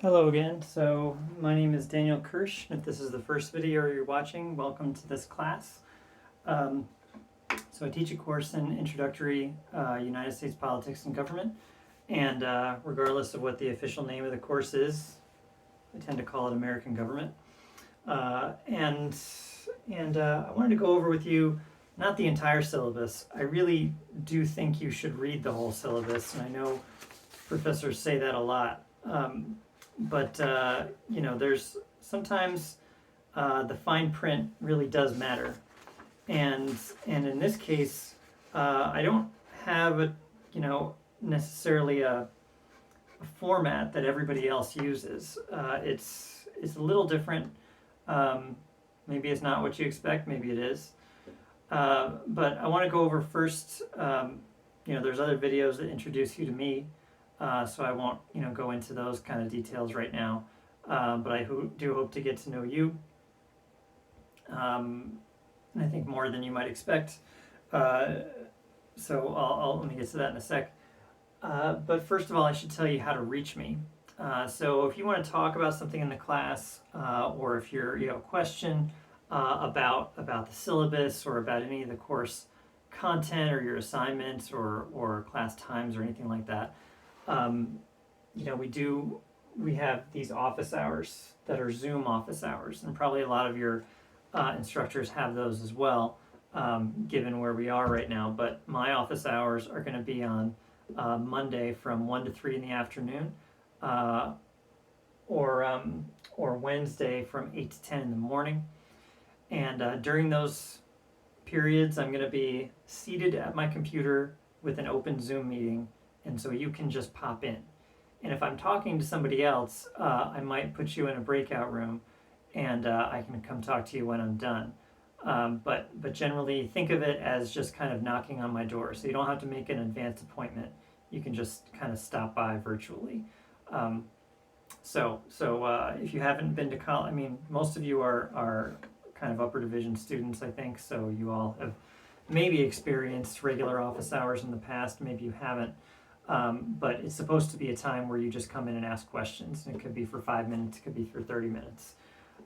Hello again. So my name is Daniel Kirsch. If this is the first video you're watching, welcome to this class. So I teach a course in Introductory United States Politics and Government, and regardless of what the official name of the course is, I tend to call it American Government. And I wanted to go over with you not the entire syllabus. I really do think you should read the whole syllabus, and I know professors say that a lot. But there's sometimes the fine print really does matter, and in this case, I don't have necessarily a format that everybody else uses. It's a little different. Maybe it's not what you expect. Maybe it is. But I want to go over first. There's other videos that introduce you to me. So I won't, go into those kind of details right now, but I do hope to get to know you, and I think more than you might expect. So I'll let me get to that in a sec. But first of all, I should tell you how to reach me. So if you want to talk about something in the class, or if you have a question about the syllabus or about any of the course content or your assignments or class times or anything like that. We have these office hours that are Zoom office hours, and probably a lot of your instructors have those as well, given where we are right now. But my office hours are going to be on Monday from 1 to 3 in the afternoon, or Wednesday from 8 to 10 in the morning. And during those periods, I'm going to be seated at my computer with an open Zoom meeting. And so you can just pop in. And if I'm talking to somebody else, I might put you in a breakout room, and I can come talk to you when I'm done. But generally, think of it as just kind of knocking on my door. So you don't have to make an advanced appointment. You can just kind of stop by virtually. So if you haven't been to college, most of you are kind of upper division students, I think. So you all have maybe experienced regular office hours in the past. Maybe you haven't. But it's supposed to be a time where you just come in and ask questions. And it could be for 5 minutes, it could be for 30 minutes.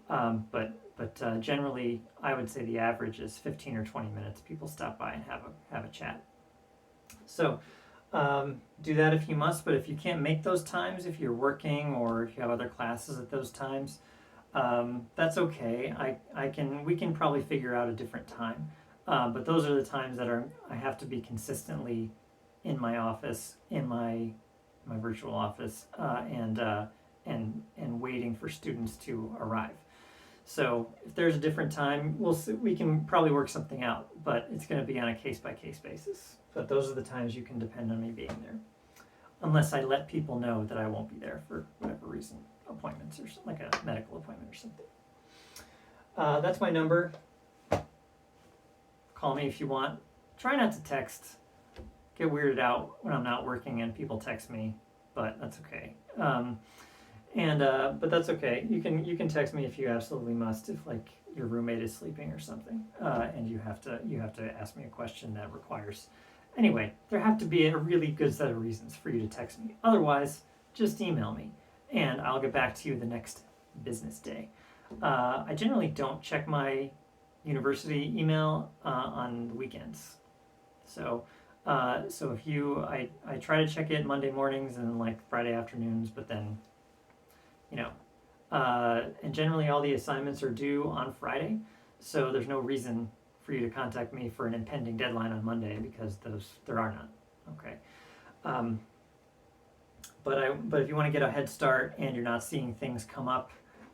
But generally, I would say the average is 15 or 20 minutes. People stop by and have a chat. So do that if you must. But if you can't make those times, if you're working or if you have other classes at those times, that's okay. We can probably figure out a different time. But those are the times that I have to be consistently in my office, in my virtual office, and waiting for students to arrive. So if there's a different time, we can probably work something out, but it's going to be on a case-by-case basis. But those are the times you can depend on me being there, unless I let people know that I won't be there for whatever reason, appointments or something, like a medical appointment or something. That's my number. Call me if you want. Try not to text. Get weirded out when I'm not working and people text me, but that's okay. But that's okay. You can text me if you absolutely must, if like your roommate is sleeping or something, and you have to ask me a question that requires. Anyway, there have to be a really good set of reasons for you to text me. Otherwise, just email me, and I'll get back to you the next business day. I generally don't check my university email on the weekends, so if I try to check it Monday mornings and like Friday afternoons, but then, and generally all the assignments are due on Friday, so there's no reason for you to contact me for an impending deadline on Monday because there are none. Okay. But if you want to get a head start and you're not seeing things come up,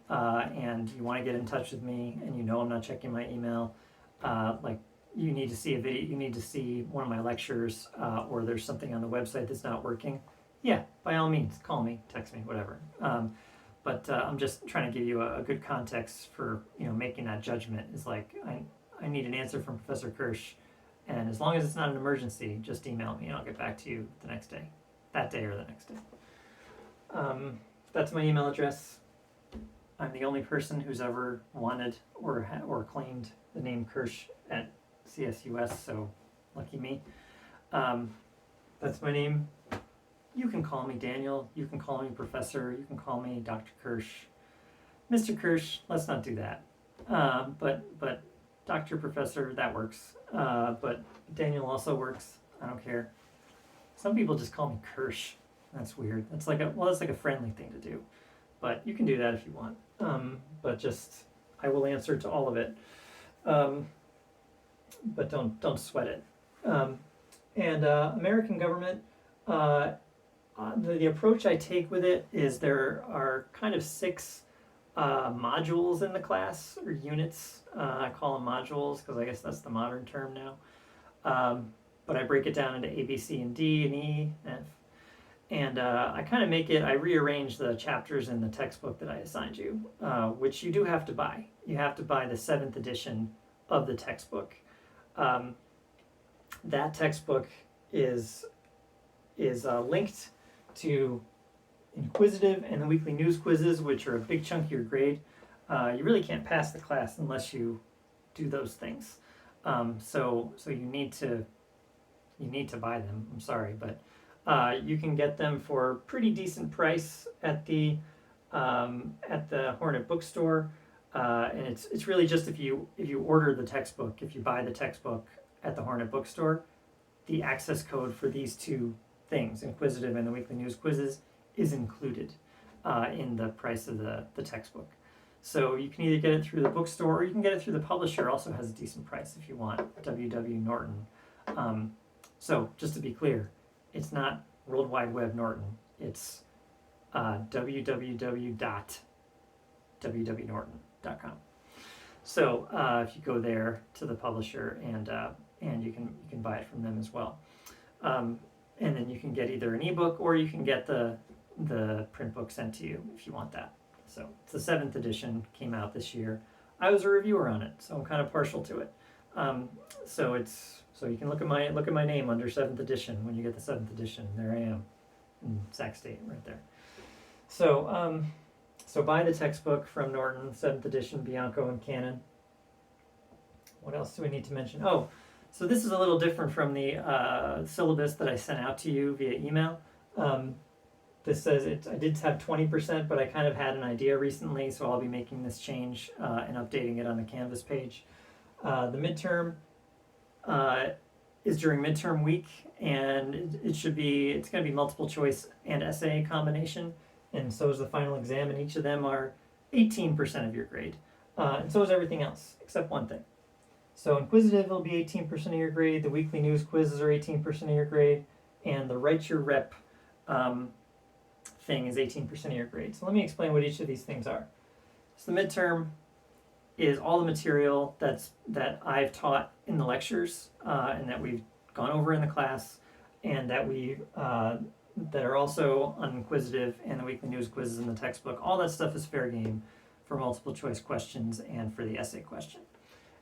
and you want to get in touch with me and I'm not checking my email, like you need to see a video, you need to see one of my lectures, or there's something on the website that's not working, yeah, by all means, call me, text me, whatever. But I'm just trying to give you a good context for making that judgment. Is like I need an answer from Professor Kirsch, and as long as it's not an emergency, just email me and I'll get back to you the next day, that day or the next day. That's my email address. I'm the only person who's ever wanted or claimed the name Kirsch at CSUS, so lucky me. That's my name. You can call me Daniel. You can call me Professor. You can call me Dr. Kirsch. Mr. Kirsch, let's not do that. But Dr. Professor, that works. But Daniel also works. I don't care. Some people just call me Kirsch. That's weird. That's like a friendly thing to do. But you can do that if you want. But just, I will answer to all of it. But don't sweat it. And American government, the approach I take with it is there are kind of 6 modules in the class, or units. I call them modules because I guess that's the modern term now. But I break it down into A, B, C, and D, and E, F. And I kind of I rearrange the chapters in the textbook that I assigned you, which you do have to buy. You have to buy the 7th edition of the textbook. That textbook is linked to Inquisitive and the weekly news quizzes, which are a big chunk of your grade. You really can't pass the class unless you do those things. So you need to buy them. I'm sorry, but you can get them for a pretty decent price at the Hornet bookstore. And it's really just if you order the textbook, if you buy the textbook at the Hornet bookstore, the access code for these 2 things, Inquisitive and the weekly news quizzes, is included in the price of the textbook. So you can either get it through the bookstore or you can get it through the publisher. Also has a decent price if you want, W.W. Norton. So just to be clear, it's not World Wide Web Norton. It's www.wwnorton.com. So if you go there to the publisher and you can buy it from them as well. And then you can get either an ebook or you can get the print book sent to you if you want that. So it's the 7th edition, came out this year. I was a reviewer on it, so I'm kind of partial to it. So you can look at my name under 7th edition when you get the 7th edition. There I am in Sac State right there. So buy the textbook from Norton, 7th edition, Bianco and Canon. What else do we need to mention? Oh, so this is a little different from the syllabus that I sent out to you via email. This says I did have 20%, but I kind of had an idea recently, so I'll be making this change and updating it on the Canvas page. The midterm is during midterm week, and it's going to be multiple choice and essay combination, and so is the final exam, and each of them are 18% of your grade. And so is everything else, except one thing. So Inquisitive will be 18% of your grade, the weekly news quizzes are 18% of your grade, and the Write Your Rep thing is 18% of your grade. So let me explain what each of these things are. So the midterm is all the material that I've taught in the lectures and that we've gone over in the class, and that that are also on Inquisitive and the weekly news quizzes in the textbook. All that stuff is fair game for multiple choice questions and for the essay question.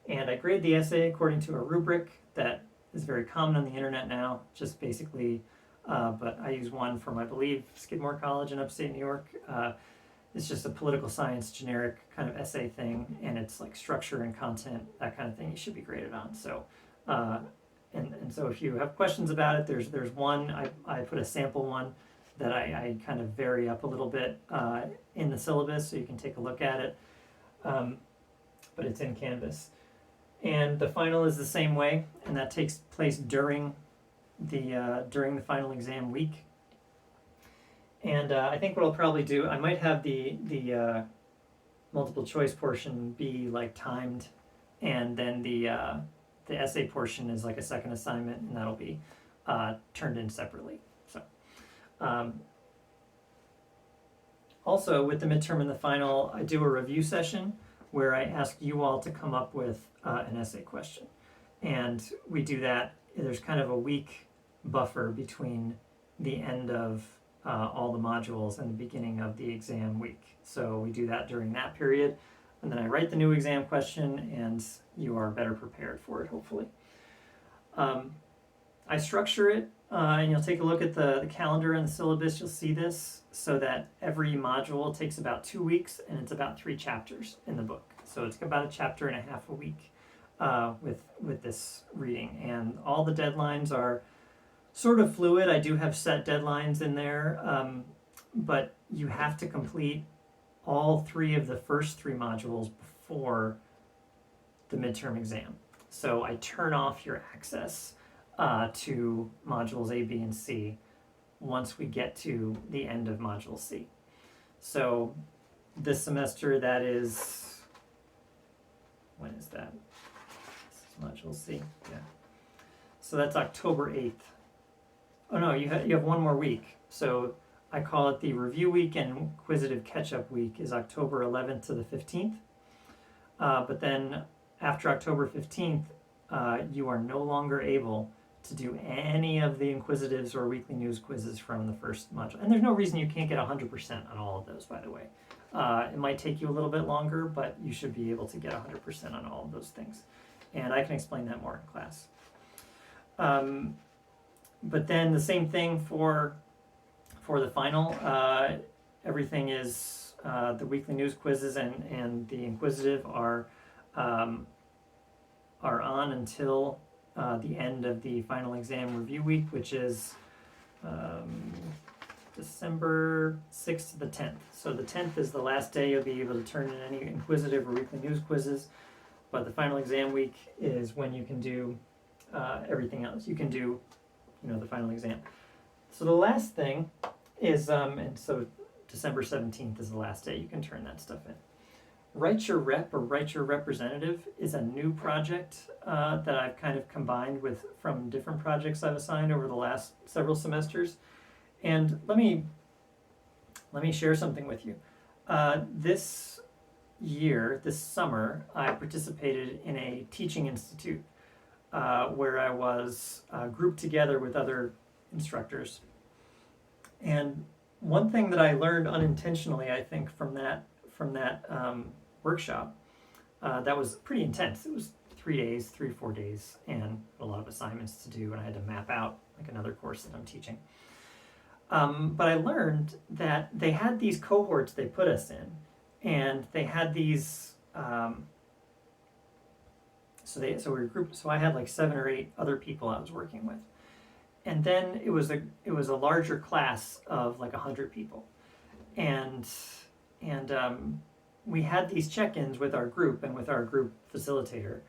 And I grade the essay according to a rubric that is very common on the internet now, just basically, but I use one from, I believe, Skidmore College in upstate New York. It's just a political science generic kind of essay thing, and it's like structure and content, that kind of thing you should be graded on. So, and so if you have questions about it, there's one, I put a sample one that I kind of vary up a little bit in the syllabus, so you can take a look at it, but it's in Canvas. And the final is the same way, and that takes place during the final exam week. And I think what I'll probably do, I might have the multiple choice portion be like timed, and then the essay portion is like a second assignment, and that'll be turned in separately. So also with the midterm and the final, I do a review session where I ask you all to come up with an essay question, and we do that. There's kind of a week buffer between the end of all the modules and the beginning of the exam week. So we do that during that period, and then I write the new exam question, and you are better prepared for it, hopefully. I structure it, and you'll take a look at the calendar and the syllabus. You'll see this, so that every module takes about 2 weeks, and it's about 3 chapters in the book. So it's about a chapter and a half a week with this reading, and all the deadlines are sort of fluid. I do have set deadlines in there, but you have to complete all 3 of the first 3 modules before the midterm exam. So I turn off your access to modules A, B, and C once we get to the end of module C. So this semester, that is, when is that? This is module C, yeah. So that's October 8th. Oh no, you have 1 more week. So I call it the review week and inquisitive catch-up week is October 11th to the 15th. But then after October 15th, you are no longer able to do any of the inquisitives or weekly news quizzes from the first module. And there's no reason you can't get 100% on all of those, by the way. It might take you a little bit longer, but you should be able to get 100% on all of those things. And I can explain that more in class. But then the same thing for the final. Everything is the weekly news quizzes and the inquisitive are on until the end of the final exam review week, which is December 6th to the 10th. So the 10th is the last day you'll be able to turn in any inquisitive or weekly news quizzes, but the final exam week is when you can do everything else. You can do, the final exam. So the last thing is, and so December 17th is the last day you can turn that stuff in. Write Your Rep or Write Your Representative is a new project that I've kind of combined with from different projects I've assigned over the last several semesters. And let me share something with you. This summer, I participated in a teaching institute where I was grouped together with other instructors. And one thing that I learned unintentionally, I think, from that workshop, that was pretty intense. It was 3 or 4 days, and a lot of assignments to do, and I had to map out like another course that I'm teaching. But I learned that they had these cohorts they put us in, and they had these. So we were grouped. So I had like 7 or 8 other people I was working with, and then it was a larger class of like 100 people, and we had these check-ins with our group and with our group facilitator,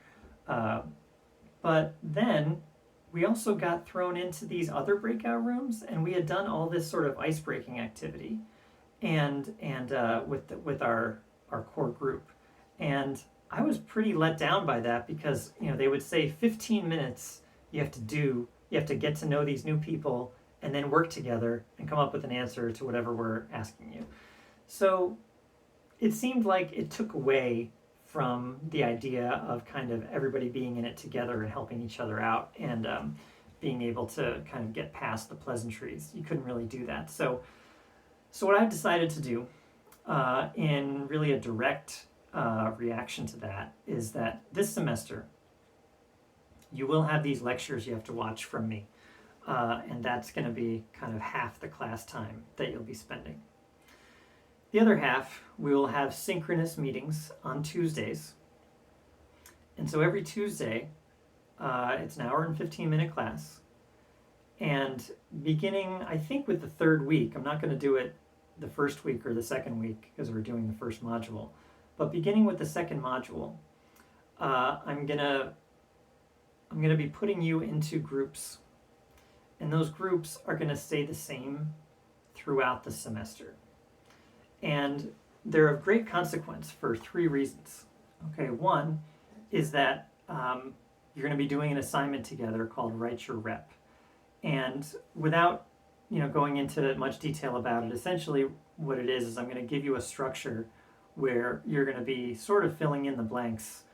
but then we also got thrown into these other breakout rooms, and we had done all this sort of ice-breaking activity, and with our core group, and I was pretty let down by that because they would say 15 minutes you have to get to know these new people and then work together and come up with an answer to whatever we're asking you. So it seemed like it took away from the idea of kind of everybody being in it together and helping each other out and being able to kind of get past the pleasantries. You couldn't really do that. So what I've decided to do in really a direct reaction to that is that this semester you will have these lectures you have to watch from me, and that's going to be kind of half the class time that you'll be spending. The other half, we will have synchronous meetings on Tuesdays. And so every Tuesday, it's an hour and 15-minute class. And beginning, I think, with the 3rd week, I'm not going to do it the first week or the second week because we're doing the first module. But beginning with the second module, I'm gonna be putting you into groups. And those groups are going to stay the same throughout the semester. And they're of great consequence for 3 reasons. Okay, one is that you're going to be doing an assignment together called Write Your Rep. And without going into much detail about it, essentially what it is I'm going to give you a structure where you're going to be sort of filling in the blanks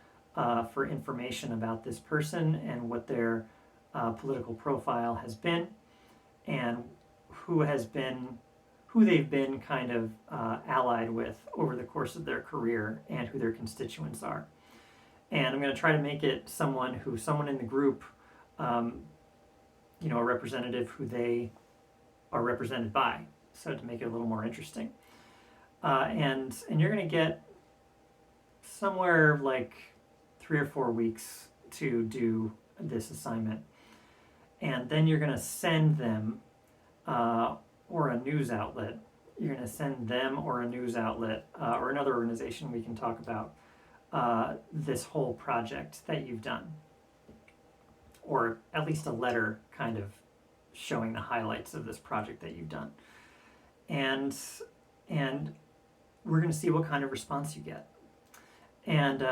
for information about this person and what their political profile has been and who they've been kind of allied with over the course of their career and who their constituents are. And I'm going to try to make it someone in the group, a representative who they are represented by, so to make it a little more interesting. And you're going to get somewhere like 3 or 4 weeks to do this assignment. and then you're going to send them or a news outlet. You're going to send them or a news outlet or another organization we can talk about this whole project that you've done, or at least a letter kind of showing the highlights of this project that you've done. And we're going to see what kind of response you get. And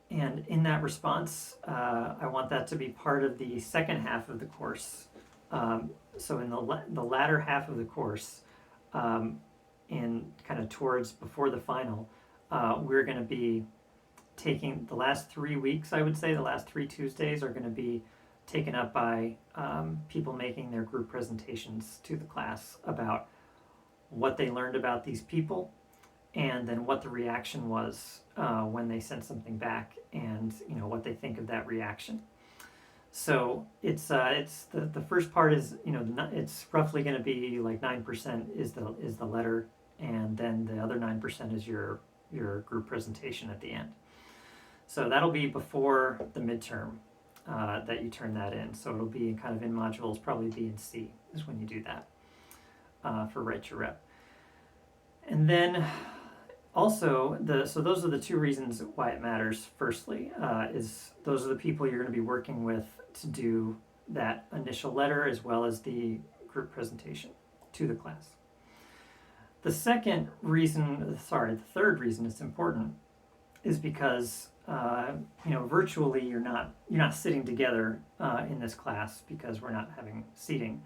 in that response, I want that to be part of the second half of the course. So in the latter half of the course, in kind of towards before the final, we're going to be taking the last 3 weeks, I would say, the last 3 Tuesdays are going to be taken up by people making their group presentations to the class about what they learned about these people, and then what the reaction was when they sent something back, and what they think of that reaction. So it's the first part is it's roughly going to be like 9% is the letter, and then the other 9% is your group presentation at the end. So that'll be before the midterm that you turn that in. So it'll be kind of in modules, probably B and C is when you do that for Write Your Rep. And then also, so those are the 2 reasons why it matters. Firstly, is those are the people you're going to be working with to do that initial letter as well as the group presentation to the class. The third reason it's important is because virtually you're not sitting together in this class because we're not having seating,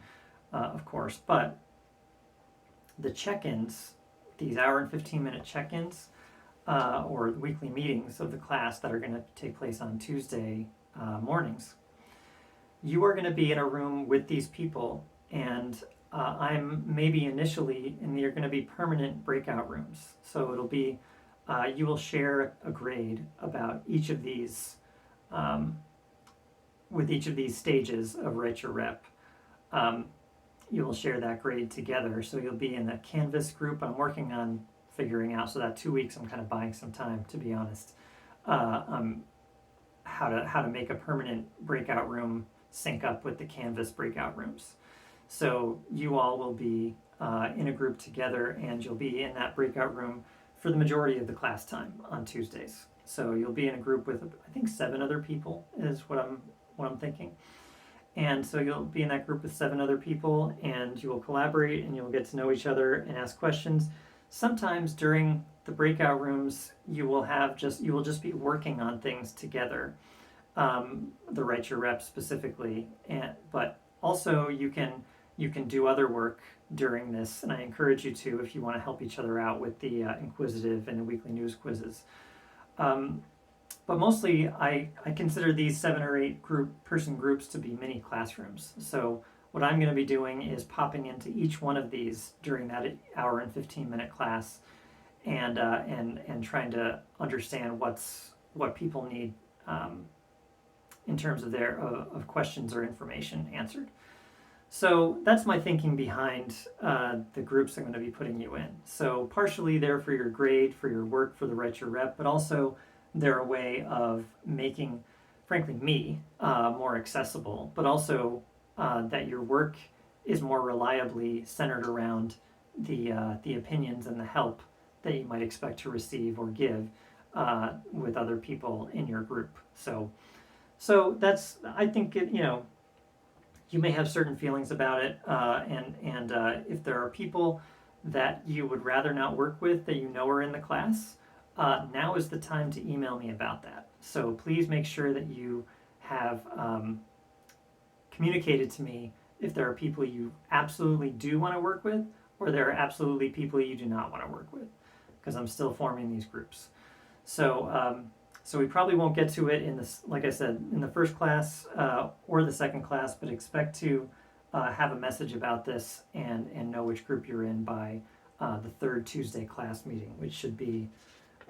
of course. But the check-ins, these hour and 15-minute check-ins, or weekly meetings of the class that are going to take place on Tuesday mornings, you are going to be in a room with these people, and I'm maybe initially, and they're going to be permanent breakout rooms. So it'll be, you will share a grade about each of these, with each of these stages of Write Your Rep. You will share that grade together. So you'll be in the Canvas group. I'm working on figuring out, so that 2 weeks I'm kind of buying some time, to be honest, how to make a permanent breakout room sync up with the Canvas breakout rooms. So you all will be in a group together, and you'll be in that breakout room for the majority of the class time on Tuesdays. So you'll be in a group with, I think, 7 other people is what I'm thinking. And so you'll be in that group with 7 other people, and you will collaborate, and you'll get to know each other and ask questions. Sometimes during the breakout rooms, you will just be working on things together, the Write Your Rep specifically, but also you can do other work during this, and I encourage you to, if you want to help each other out with the inquisitive and the weekly news quizzes. But mostly, I consider these 7 or 8 person groups to be mini classrooms. So what I'm going to be doing is popping into each one of these during that hour and 15-minute class, and trying to understand what people need in terms of their of questions or information answered. So that's my thinking behind the groups I'm going to be putting you in. So partially they're for your grade, for your work, for the Write Your Rep, but also they're a way of making, frankly, me more accessible, but also that your work is more reliably centered around the opinions and the help that you might expect to receive or give with other people in your group. So that's, I think, you may have certain feelings about it, and if there are people that you would rather not work with that are in the class, now is the time to email me about that. So please make sure that you have communicated to me if there are people you absolutely do want to work with, or there are absolutely people you do not want to work with, because I'm still forming these groups. So we probably won't get to it in this, like I said, in the first class or the second class, but expect to have a message about this and know which group you're in by the 3rd Tuesday class meeting, which should be,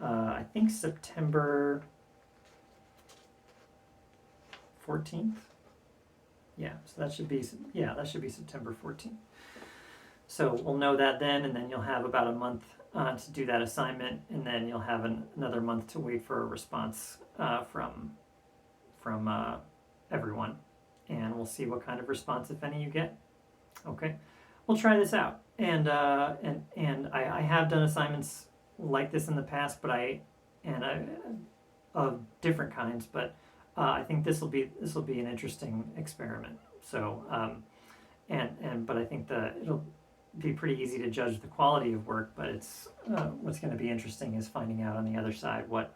I think, September 14th. Yeah, so that should be September 14th. So we'll know that then, and then you'll have about a month to do that assignment, and then you'll have another month to wait for a response from everyone and we'll see what kind of response, if any, you get. Okay, we'll try this out, and I have done assignments like this in the past, but I of different kinds, but I think this will be an interesting experiment. So but I think it'll be pretty easy to judge the quality of work, but it's what's going to be interesting is finding out on the other side what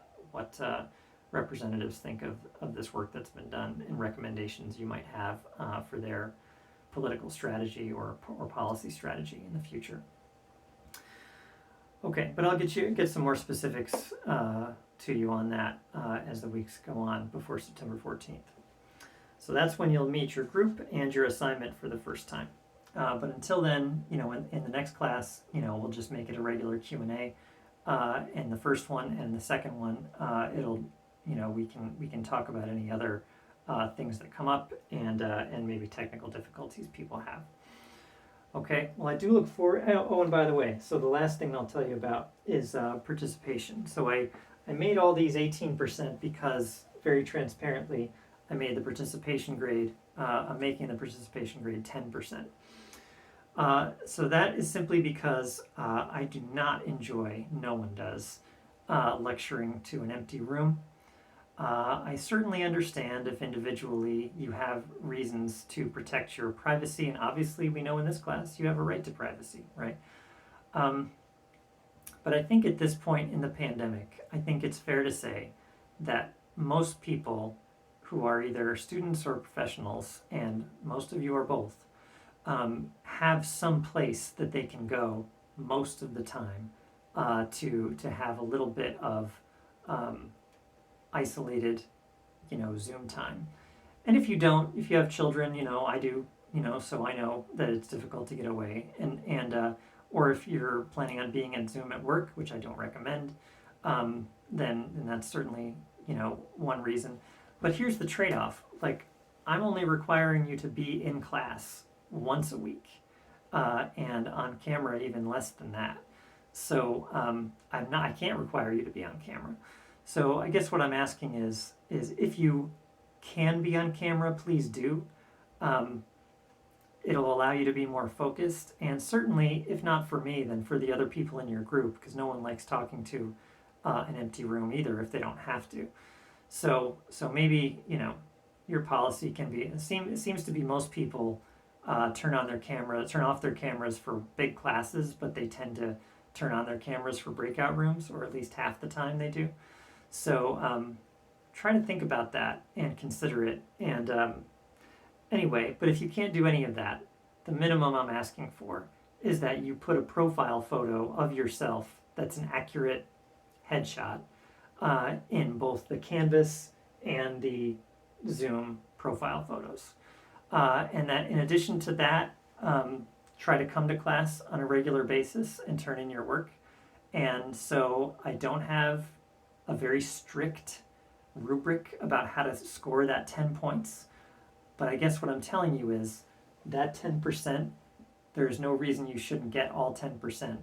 representatives think of this work that's been done and recommendations you might have for their political strategy or policy strategy in the future. Okay, but I'll get some more specifics to you on that as the weeks go on before September 14th. So that's when you'll meet your group and your assignment for the first time. But until then, in the next class, we'll just make it a regular Q&A. And the first one and the second one, it'll, we can talk about any other things that come up and maybe technical difficulties people have. Okay, well, I do look forward. Oh, and by the way, so the last thing I'll tell you about is participation. So I made all these 18% because, very transparently, I made the participation grade, I'm making the participation grade 10%. So that is simply because I do not enjoy, no one does, lecturing to an empty room. I certainly understand if individually you have reasons to protect your privacy, and obviously we know in this class you have a right to privacy, right? But I think at this point in the pandemic, I think it's fair to say that most people who are either students or professionals, and most of you are both, have some place that they can go most of the time to have a little bit of isolated, Zoom time. And if you don't, if you have children, I do, so I know that it's difficult to get away, and or if you're planning on being at Zoom at work, which I don't recommend, then that's certainly, one reason. But here's the trade-off. Like, I'm only requiring you to be in class once a week, and on camera even less than that. So I can't require you to be on camera. So I guess what I'm asking is if you can be on camera, please do. It'll allow you to be more focused, and certainly, if not for me, then for the other people in your group, because no one likes talking to an empty room either if they don't have to. So maybe, your policy can be, it seems to be most people turn off their cameras for big classes, but they tend to turn on their cameras for breakout rooms, or at least half the time they do. So try to think about that and consider it. And anyway, but if you can't do any of that, the minimum I'm asking for is that you put a profile photo of yourself that's an accurate headshot in both the Canvas and the Zoom profile photos. And that in addition to that, try to come to class on a regular basis and turn in your work. And so I don't have a very strict rubric about how to score that 10 points. But I guess what I'm telling you is that 10%, there's no reason you shouldn't get all 10%.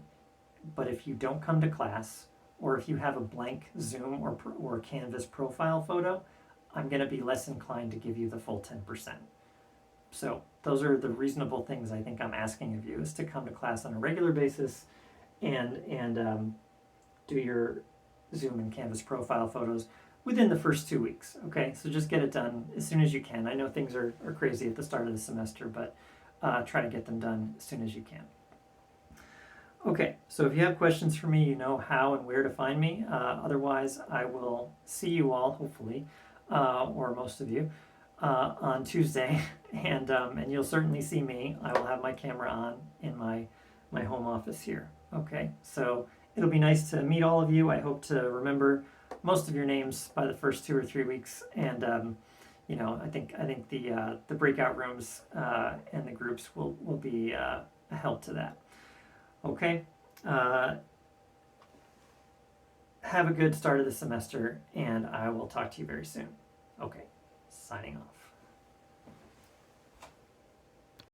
But if you don't come to class, or if you have a blank Zoom or Canvas profile photo, I'm going to be less inclined to give you the full 10%. So those are the reasonable things I think I'm asking of you, is to come to class on a regular basis and do your Zoom and Canvas profile photos within the first 2 weeks. Okay, so just get it done as soon as you can. I know things are crazy at the start of the semester, but try to get them done as soon as you can. Okay, so if you have questions for me, you know how and where to find me. Otherwise, I will see you all, hopefully, or most of you, on Tuesday, and you'll certainly see me. I will have my camera on in my home office here. Okay, so it'll be nice to meet all of you. I hope to remember most of your names by the first 2 or 3 weeks, and I think the breakout rooms and the groups will be a help to that. Okay, have a good start of the semester, and I will talk to you very soon. Okay, signing off.